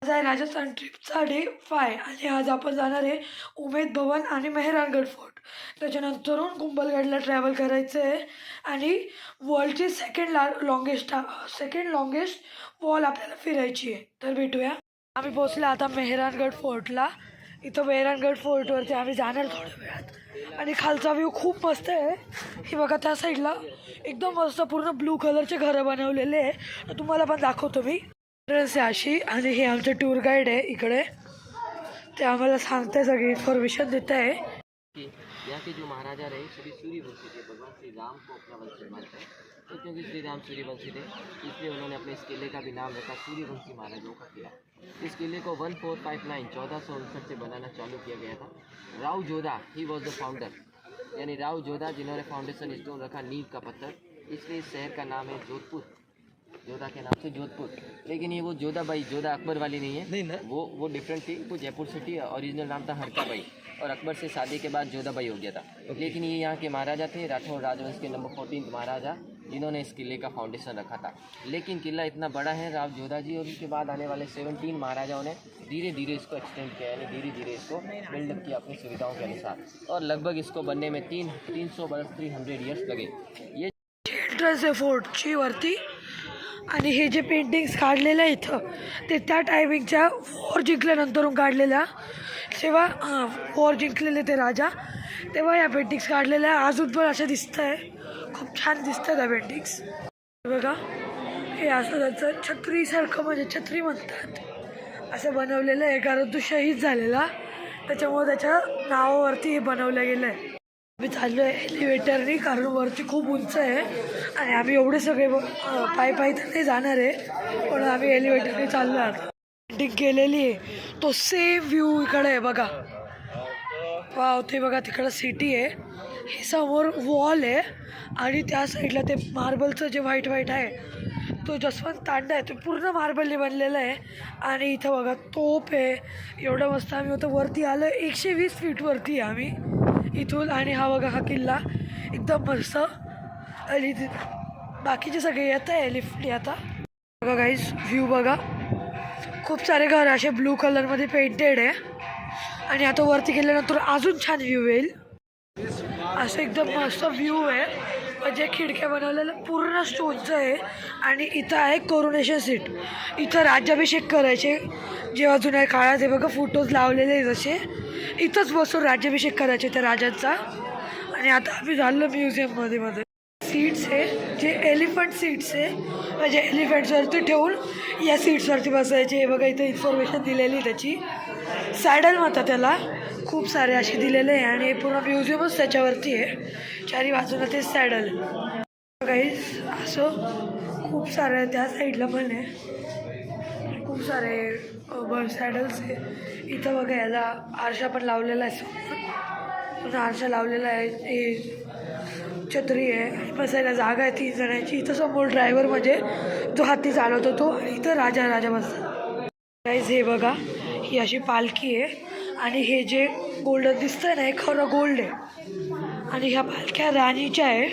आज आहे राजस्थान ट्रिपचा डे 5 आणि आज आपण जाणार आहे उमेद भवन आणि मेहरानगड फोर्ट. त्याच्यानंतरून कुंभलगडला ट्रॅव्हल करायचं आहे आणि वर्ल्डची सेकंड लॉंगेस्ट वॉल आपल्याला फिरायची आहे. तर भेटूया. आम्ही पोचलो आता मेहरानगड फोर्टला. इथं मेहरानगड फोर्टवरती आम्ही जाणार थोड्या वेळात आणि खालचा व्ह्यू खूप मस्त आहे. ही बघा त्या साईडला एकदम मस्त पूर्ण ब्लू कलरचे घरं बनवलेले आहे. तुम्हाला पण दाखवतो मी. एंट्रन्स आहे अशी आणि हे आमचे टूर गाईड आहे इकडे. ते आम्हाला सांगते सगळी इन्फॉर्मेशन देत आहे. यहाँ के जो महाराजा रहे श्री सूर्यवंशी थे, भगवान श्री राम को अपना वंशज मानते हैं. तो क्योंकि श्री राम सूर्यवंशी थे इसलिए उन्होंने अपने इस किले का भी नाम रखा सूर्यवंशी महाराजाओं का किला. इस किले को 1459 से बनाना चालू किया गया था. Rao Jodha he was the founder, यानी राव जोधा जिन्होंने फाउंडेशन स्टोन रखा, नींव का पत्थर. इसलिए इस शहर का नाम है जोधपुर, जोधा के नाम से जोधपुर. लेकिन ये वो जोधाबाई, जोधा अकबर वाली नहीं है, नहीं ना, वो डिफरेंट थी. वो जयपुर से थी. ओरिजिनल नाम था हरकाबाई और अकबर से शादी के बाद जोधाबाई हो गया था. लेकिन ये यहाँ के महाराजा थे, राठौर राजवंश के नंबर 14 महाराजा, जिन्होंने इस किले का फाउंडेशन रखा था. लेकिन किला इतना बड़ा है, राव जोधा जी और उसके बाद आने वाले 17 महाराजाओं ने धीरे धीरे इसको एक्सटेंड किया, यानी धीरे धीरे इसको बिल्डअप किया अपनी सुविधाओं के अनुसार. और लगभग इसको बनने में 300 वर्ष 300 ईयर्स लगे. ये एंट्रन्स आहे फोर्टची वरती आणि हे जे पेंटिंग्स काढलेलं आहे इथं ते त्या टायमिंगच्या वॉर जिंकल्यानंतरून काढलेल्या. तेव्हा वॉर जिंकलेले ते राजा तेव्हा या पेंटिंग्स काढलेल्या. अजून पण असं दिसतं आहे, खूप छान दिसतं त्या पेंटिंग्स. बघा हे असं त्याचं छत्रीसारखं, म्हणजे छत्री म्हणतात असं बनवलेलं आहे, कारण तो शहीद झालेला त्याच्यामुळे त्याच्या नावावरती हे बनवलं गेलं आहे. आम्ही चाललो आहे एलिव्हेटरनी, कारण वरती खूप उंच आहे आणि आम्ही एवढे सगळे पायी तर नाही जाणार आहे, पण आम्ही एलिव्हेटरनी चाललो आहे. पेंटिंग केलेली आहे, तो सेम व्ह्यू इकडे आहे बघा. वाव, ते बघा तिकडं सिटी आहे, हे समोर वॉल आहे आणि त्या साईडला ते मार्बलचं जे व्हाईट आहे तो जसवंत तांडा आहे, तो पूर्ण मार्बलने बनलेला आहे. आणि इथं बघा तोप आहे. एवढं मस्त. आम्ही होतं वरती आलो, 120 फीट वरती आहे आम्ही इथून. आणि हा बघा हा किल्ला एकदम मस्त. आणि बाकीचे सगळे येत आहे लिफ्टने आता. बघा गाईज व्ह्यू बघा, खूप सारे घर असे ब्लू कलरमध्ये पेंटेड आहे आणि आता वरती गेल्यानंतर अजून छान व्ह्यू येईल. असं एकदम मस्त व्ह्यू आहे, म्हणजे खिडक्या बनवलेलं पूर्ण स्टोनचं आहे. आणि इथं आहे कोरोनेशन सीट, इथं राज्याभिषेक करायचे जेव्हा जुन्या काळात. हे बघा फोटोज लावलेले आहे जसे, इथंच बसून राज्याभिषेक करायचे त्या राजांचा. आणि आता आम्ही झालो म्युझियममध्ये. सीट्स आहे जे एलिफंट सीट्स आहे, म्हणजे एलिफंट्सवरती ठेवून या सीट्सवरती बसायचे. हे बघा इथं इन्फॉर्मेशन दिलेली त्याची, सॅडल म्हणतात त्याला. खूप सारे असे दिलेले आहे आणि पूर्ण म्युझियमच त्याच्यावरती आहे, चारी बाजूला ते सॅडल. काहीच असं खूप सारे त्या साईडला पण आहे, खूप सारे सॅडल्स आहे. इथं बघा याला आरशा पण लावलेला आहे, आरशा लावलेला आहे. हे छत्री आहे, बसायला जागा आहे 3 जणांची. इथं समोर ड्रायव्हर म्हणजे जो हाती चालवतो तो, आणि इथं राजा बसतात. गाईज हे बघा ही अशी पालखी आहे आणि हे जे गोल्डन दिसतंय ना हे खरं गोल्ड आहे. आणि ह्या पालख्या राणीच्या आहे,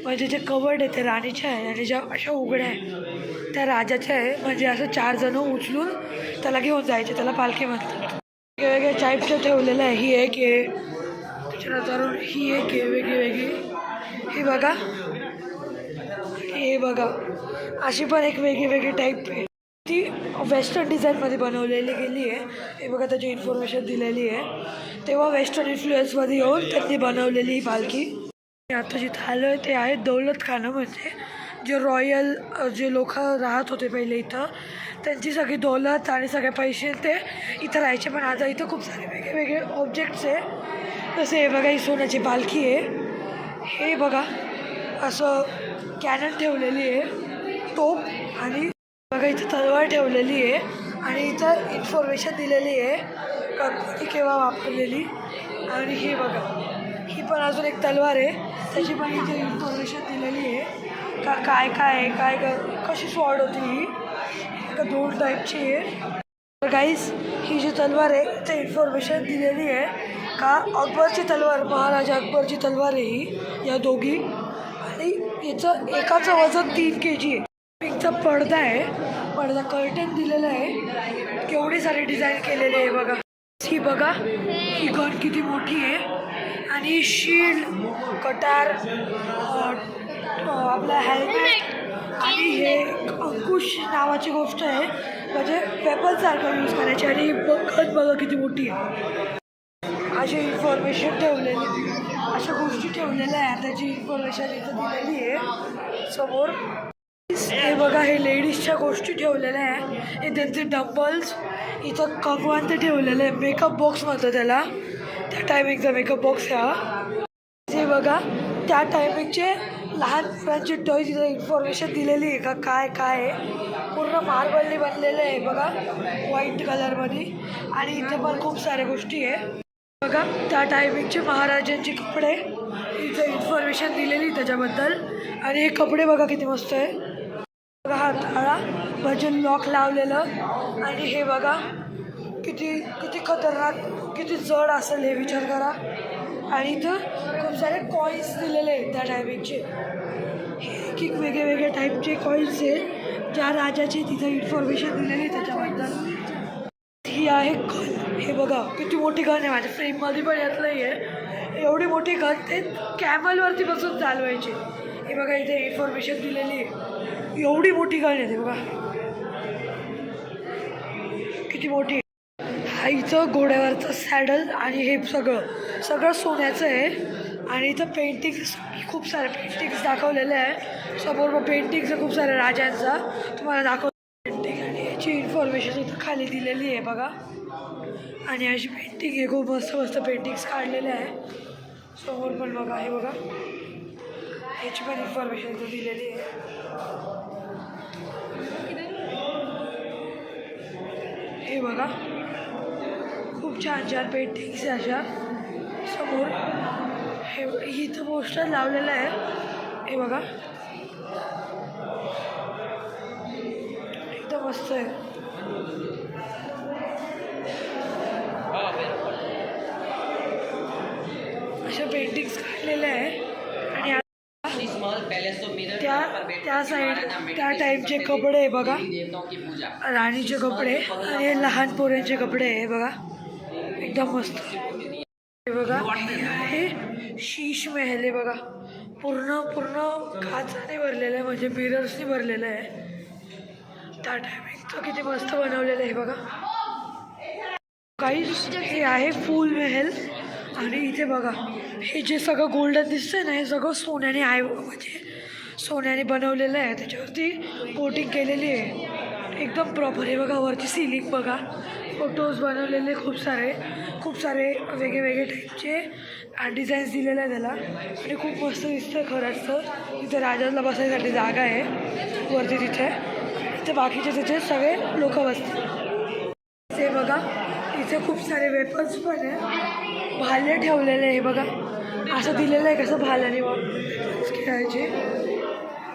म्हणजे जे कवर्ड आहे ते राणीच्या आहे आणि ज्या अशा उघड्या आहे त्या राजाच्या आहे. म्हणजे असं 4 जण उचलून त्याला घेऊन जायचे, त्याला पालखी म्हणतात. वेगवेगळ्या टाईपचं ठेवलेलं आहे. ही एक आहे, त्याच्यानंतर ही एक आहे वेगळी. हे बघा, हे बघा अशी पण एक वेगळी टाईप आहे, ती वेस्टर्न डिझाईनमध्ये बनवलेली गेली आहे. हे बघा त्याची इन्फॉर्मेशन दिलेली आहे, तेव्हा वेस्टर्न इन्फ्लुएन्समध्ये येऊन त्यांनी बनवलेली ही पालखी. आता जिथं आलो आहे ते आहे दौलतखाना, म्हणजे जे रॉयल जे लोक राहत होते पहिले इथं, त्यांची सगळी दौलत आणि सगळे पैसे ते इथं राहायचे. पण आता इथं खूप सारे वेगळे ऑब्जेक्ट्स आहे. जसे हे बघा ही सोन्याची पालखी आहे. हे बघा असं कॅनन ठेवलेली आहे, तोप. आणि बघा इथं तलवार ठेवलेली आहे आणि इथं इन्फॉर्मेशन दिलेली आहे कोणी केव्हा वापरलेली. आणि हे बघा ही पण अजून एक तलवार आहे, त्याची पण इथे इन्फॉर्मेशन दिलेली आहे का काय कशी स्वॉर्ड होती ही, का 2 टाईपची आहे. तर गाईज ही जी तलवार आहे ते इन्फॉर्मेशन दिलेली आहे का अकबरची तलवार, महाराजा अकबरची तलवार आहे ही, या दोघी. आणि याचं एकाचं वजन 3 kg आहे. पिंकचा पडदा आहे, पडदा कर्टन दिलेला आहे. केवढी सारे डिझाईन केलेले आहे बघा. ही बघा, ही गन किती मोठी आहे आणि शील्ड, कटार, आपला हेल्मेट आणि हे अंकुश नावाची गोष्ट आहे, म्हणजे वेपनसारखं यूज करायची. आणि गन बघा किती मोठी आहे. अशी इन्फॉर्मेशन ठेवलेली, अशा गोष्टी ठेवलेल्या आहे. त्याची इन्फॉर्मेशन इथं दिलेली आहे समोर. हे बघा, हे लेडीजच्या गोष्टी ठेवलेल्या आहे. हे त्यांचे डंबल्स, इथं कगवान ते ठेवलेलं आहे. मेकअप बॉक्स म्हणतो त्याला, त्या टायमिंगचा मेकअप बॉक्स हा. हे बघा, त्या टायमिंगचे लहान मुलांचे टॉयज, इथं इन्फॉर्मेशन दिलेली आहे का काय काय आहे. पूर्ण मार्बलने बनलेलं आहे बघा, व्हाईट कलरमध्ये. आणि इथं पण खूप साऱ्या गोष्टी आहे बघा. त्या टायमिंगचे महाराजांचे कपडे, इथं इन्फॉर्मेशन दिलेली त्याच्याबद्दल. आणि हे कपडे बघा किती मस्त आहे बघा. हा ताळा म्हणजे लॉक लावलेलं. आणि हे बघा किती किती खतरनाक, किती जड असेल हे विचार करा. आणि इथं खूप सारे कॉईन्स दिलेले आहेत त्या टायमिंगचे. हे एक वेगळे वेगळे टाईपचे कॉईन्स आहेत, ज्या राजाची तिथं इन्फॉर्मेशन दिलेली त्याच्याबद्दल. ही आहे गन. हे बघा किती मोठी गन आहे. माझ्या फ्रेममध्ये पण यातलं आहे. एवढी मोठी गन ते कॅमलवरती बसून चालवायची. हे बघा, इथे इन्फॉर्मेशन दिलेली आहे. एवढी मोठी गन आहे ते बघा, किती मोठी. हा इथं घोड्यावरचं सॅडल आणि हे सगळं सगळं सोन्याचं आहे. आणि इथं पेंटिंग्स, खूप सारे पेंटिंग्स दाखवलेले आहे समोर. मग पेंटिंग्स खूप साऱ्या राजांचा तुम्हाला दाखव पेंटिंग. आणि याची इन्फॉर्मेशन इथं खाली दिलेली आहे बघा. आणि अशी पेंटिंग आहे, खूप मस्त मस्त पेंटिंग्स काढलेले आहे समोर पण बघा. हे बघा, याची पण इन्फॉर्मेशन इथं दिलेली आहे. हे बघा, खूप छान छान पेंटिंग्स आहे अशा समोर. हे इथं पोस्टर लावलेलं आहे. हे बघा, एकदम मस्त आहे. अशा पेंटिंग्स काढलेल्या आहे. आणि त्या साईड त्या टाईपचे कपडे आहे बघा, राणीचे कपडे आणि लहान पोरांचे कपडे आहे बघा, एकदम मस्त. हे बघा, हे शीश महल आहे बघा. पूर्ण पूर्ण काचाने भरलेलं आहे, म्हणजे मिरर्सने भरलेलं आहे. त्या टायमिंगचं किती मस्त बनवलेलं आहे बघा. काहीच हे आहे फूल महल. आणि इथे बघा, हे जे सगळं गोल्डन दिसतंय ना, हे सगळं सोन्याने आहे, म्हणजे सोन्याने बनवलेलं आहे. त्याच्यावरती कोटिंग केलेली आहे एकदम प्रॉपर. हे बघा, वरती सिलिंग बघा, फोटोज बनवलेले खूप सारे वेगळे वेगळे टाईपचे डिझाईन्स दिलेले आहे त्याला. आणि खूप मस्त दिसतं खरंच. तर तिथे राजाला बसायसाठी जागा आहे वरती तिथे. इथे बाकीचे तिथे सगळे लोक बसतात. ते बघा, इथे खूप सारे वेपन्स पण आहे, भाले ठेवलेले आहे बघा. असं दिलेलं आहे कसं भाल्याने खेळायचे.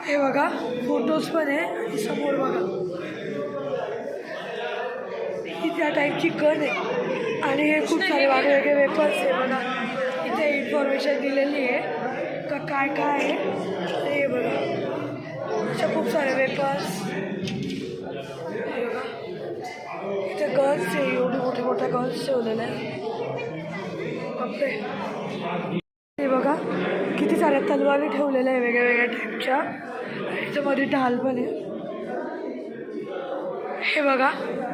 हे बघा, फोटोज पण आहे. आणि समोर बघा, ही त्या टाईपची गन आहे. आणि हे खूप सारे वेगवेगळे वेपन्स आहे बघा. इथे इन्फॉर्मेशन दिलेली आहे का काय काय आहे. हे बघा, अशा खूप सारे वेपन्स. हे बघा, इथे गन्स आहे, एवढे मोठ्या गन्स ठेवलेल्या आहे. बापरे, हे बघा किती साऱ्या तलवारी ठेवलेल्या आहे वेगळ्या वेगळ्या टाईपच्या. ह्याच्यामध्ये ढाल पण आहे. हे बघा,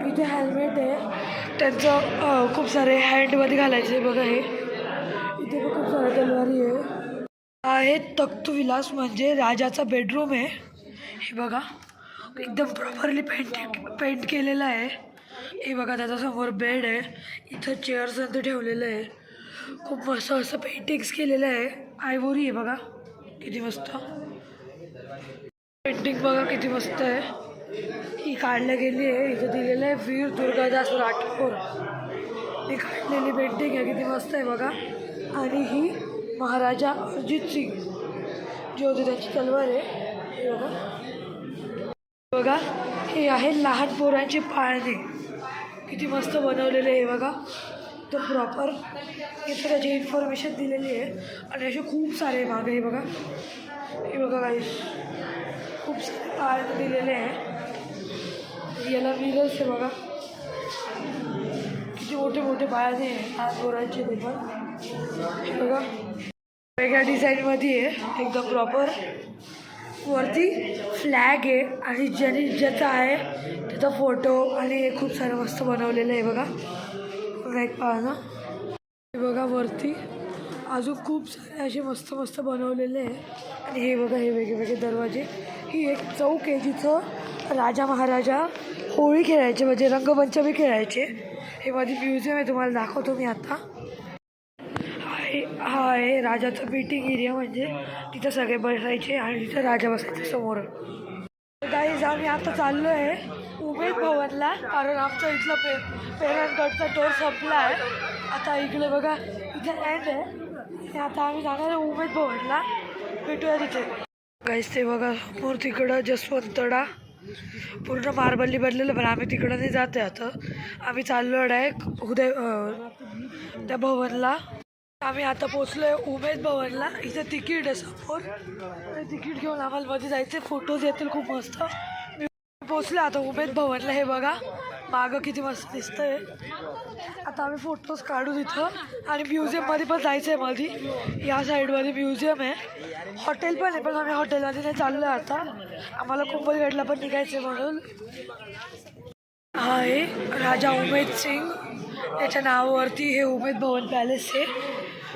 इथे हेल्मेट आहे त्यांचं, खूप सारे हँडमध्ये घालायचे बघा. हे इथे पण खूप साऱ्या तलवारी आहे. तख्तविलास म्हणजे राजाचा बेडरूम आहे. हे बघा, एकदम प्रॉपरली पेंट केलेलं आहे. हे बघा, त्याच्यासमोर बेड आहे. इथं चेअर्स ते ठेवलेलं आहे. खूप मस्त असं पेंटिंग्स केलेलं आहे. आयवोरी आहे बघा, किती मस्त पेंटिंग बघा, किती मस्त आहे. ही काढल्या गेली आहे. इथं दिलेलं आहे वीर दुर्गादास राठोर. ही काढलेली पेंटिंग आहे, किती मस्त आहे बघा. आणि ही महाराजा अजित सिंग जे होते त्याची तलवार आहे. हे बघा, हे आहे लहान पोरांची पाळणे, किती मस्त बनवलेले आहे बघा. तर प्रॉपर इथं त्याची इन्फॉर्मेशन दिलेली आहे. आणि असे खूप सारे मागे हे बघा. हे बघा काही खूप सारे पाळणे दिलेले आहे. याला मिरर्स आहे बघा. पायाने लहान पोरांचे ते पण हे बघा वेगळ्या डिझाईनमध्ये आहे एकदम प्रॉपर. वरती फ्लॅग आहे आणि ज्याचा आहे त्याचा फोटो आणि हे खूप सारं मस्त बनवलेलं आहे बघा. एक पहा ना हे बघा वरती अजून खूप सारे असे मस्त मस्त बनवलेले आहे. आणि हे बघा हे वेगळे दरवाजे. ही एक चौक आहे जिथं राजा महाराजा होळी खेळायचे म्हणजे रंगपंचमी खेळायचे. हे मध्ये म्युझियम आहे तुम्हाला दाखवतो मी आता. हा आहे राजाचं मीटिंग एरिया म्हणजे तिथं सगळे बसायचे आणि तिथं राजा बसायचे समोर. गाईज आम्ही आता चाललो आहे उमेद भवनला कारण आमचा इथला पेरणगडचा टोर संपला आहे. आता इकडे बघा इथे एंड आहे आणि आता आम्ही जाणार आहे उमेद भवनला. भेटूया तिथे. गाईज ते बघा समोर तिकडं जसवंतडा पूर्ण मार्बलनी बनलेलं पण आम्ही तिकडं नाही जात आहे. आता आम्ही चाललो डायरेक्ट उदय त्या भवनला. आम्ही आता पोचलो आहे उमेद भवनला. इथं तिकीट आहे समोर. तिकीट घेऊन आम्हाला मध्ये जायचं. फोटोज येतील खूप मस्त. मी पोचलो आता उमेद भवनला. हे बघा मागं किती मस्त दिसतंय. आता आम्ही फोटोज काढू तिथं आणि म्युझियममध्ये पण जायचं आहे. मध्ये या साईडमध्ये म्युझियम आहे. हॉटेल पण आहे पण आम्ही हॉटेलमध्ये नाही चाललो आहे आता. आम्हाला कुंभलगडला पण निघायचं आहे म्हणून. हा आहे राजा उमेद सिंग त्याच्या नावावरती हे उमेद भवन पॅलेस आहे.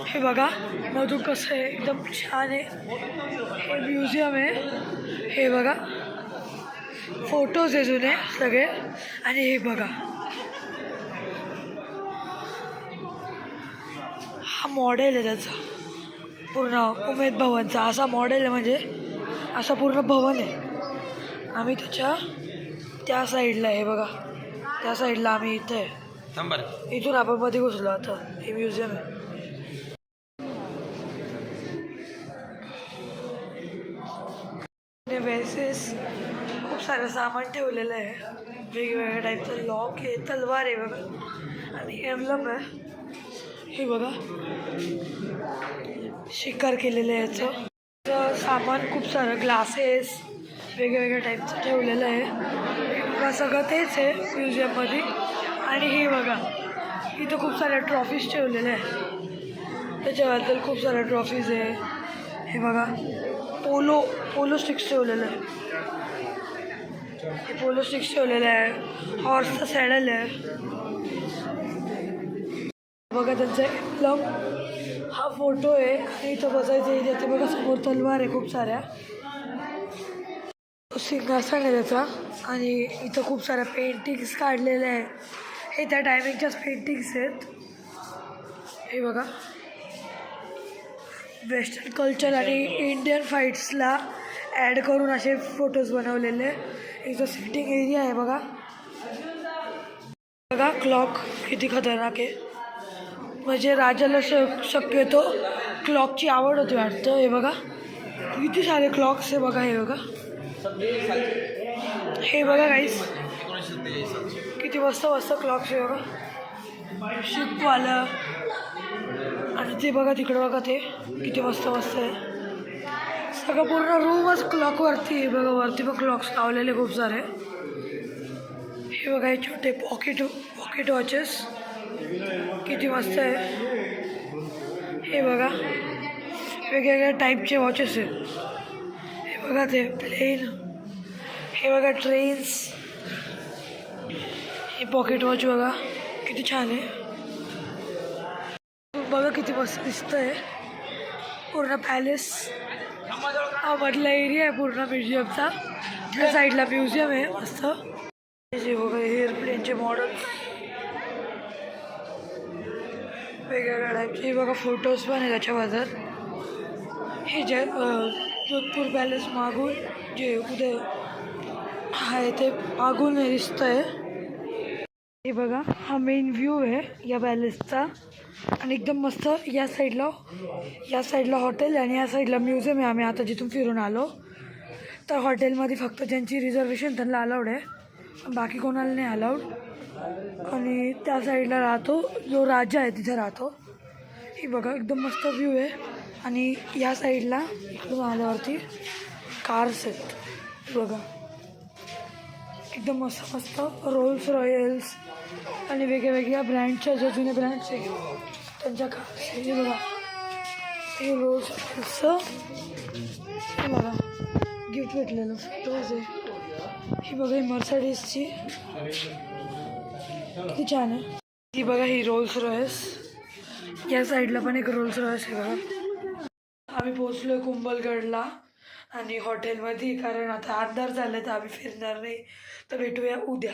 हे बघा मधून कसं आहे एकदम छान आहे. हे म्युझियम आहे. हे बघा फोटोज आहे जुने सगळे. आणि हे बघा हा मॉडेल आहे त्याचा पूर्ण उमेद भवनचा. असा मॉडेल आहे म्हणजे असा पूर्ण भवन आहे. आम्ही त्याच्या त्या साईडला आहे बघा त्या साईडला आम्ही इथे आहे. इथून आपण मध्ये घुसलो आता. हे म्युझियम आहे. वेसेस खूप सारं सामान ठेवलेलं आहे. वेगवेगळ्या टाईपचं लॉक आहे. तलवार आहे बघा आणि एम्ब्लम आहे. हे बघा शिकार केलेलं आहे याचं सामान खूप सारं. ग्लासेस वेगवेगळ्या टाईपचं ठेवलेलं आहे. हे बघा सगळं तेच आहे म्युझियममध्ये. आणि हे बघा इथं खूप साऱ्या ट्रॉफीज ठेवलेल्या आहे. त्याच्याबद्दल खूप साऱ्या ट्रॉफीज आहे. हे बघा पोलो स्टिक्स ठेवलेलं आहे. हे पोलो स्टिक्स ठेवलेलं आहे. हॉर्सचं सॅडल आहे बघा. त्यांचा एम्ब्लम हा फोटो आहे. आणि इथं बसायचं आहे. ते बघा समोर तलवार आहे खूप साऱ्या. सिंहासन आहे त्याचा. आणि इथं खूप साऱ्या पेंटिंग्स काढलेल्या आहे. हे त्या टायमिंगच्याच पेंटिंग्स आहेत. हे बघा वेस्टर्न कल्चर आणि इंडियन फाईट्सला ॲड करून असे फोटोज बनवलेले. इथं सिटिंग एरिया आहे बघा. बघा क्लॉक किती खतरनाक आहे. म्हणजे राजाला शक्यतो क्लॉकची आवड होती वाटतं. हे बघा किती सारे क्लॉक्स आहे बघा. हे बघा हे बघा गाईस किती मस्त मस्त क्लॉक्स आहे बघा. शिपवालं आणि ते बघा तिकडं बघा ते किती मस्त मस्त आहे. सगळं पूर्ण रूमच क्लॉकवरती आहे बघा. वरती पण क्लॉक्स लावलेले खूप सारे. हे बघा हे छोटे पॉकेट वॉचेस किती मस्त आहे. हे बघा वेगवेगळ्या टाईपचे वॉचेस आहेत. हे बघा ते प्लेन. हे बघा ट्रेन्स. हे पॉकेट वॉच बघा किती छान आहे. बघा किती मस्त दिसतं आहे. पूर्ण पॅलेस हा मधला एरिया आहे पूर्ण म्युझियमचा. त्या साईडला म्युझियम आहे मस्त. हे बघा एअरप्लेनचे मॉडेल्स वेगवेगळ्या टाईपचे. हे बघा फोटोज पण आहे त्याच्याबद्दल. हे जोधपूर पॅलेस मागून जे उदय आहे ते मागून दिसतं आहे. हे बघा हा मेन व्ह्यू आहे या पॅलेसचा. आणि एकदम मस्त या साईडला हॉटेल आणि या साईडला म्युझियम आहे. आम्ही आता जिथून फिरून आलो तर हॉटेलमध्ये फक्त ज्यांची रिझर्वेशन त्यांना अलाउड आहे. बाकी कोणाला नाही अलाउड. आणि त्या साईडला राहतो जो राजा आहे तिथे राहतो. ही बघा एकदम मस्त व्ह्यू आहे. आणि या साईडला इकडून आल्यावरती कार्स आहेत बघा एकदम मस्त मस्त. रोल्स रॉयल्स आणि वेगळ्या ब्रँडच्या ज्या जुन्या ब्रँड्स आहे त्यांच्या कार्स आहे. हे बघा, हे रोज रॉयल्सचं हे बघा गिफ्ट भेटलेलं फोटोज आहे. ही बघा ही मर्सिडीजची किती छान आहे. ही बघा ही रोल्स रॉयस, या साईडला पण एक रोल्स रॉयस आहे बघा. आम्ही पोचलो आहे कुंभलगडला आणि हॉटेलमध्ये, कारण आता अंधार झालं तर आम्ही फिरणार नाही, तर भेटूया उद्या.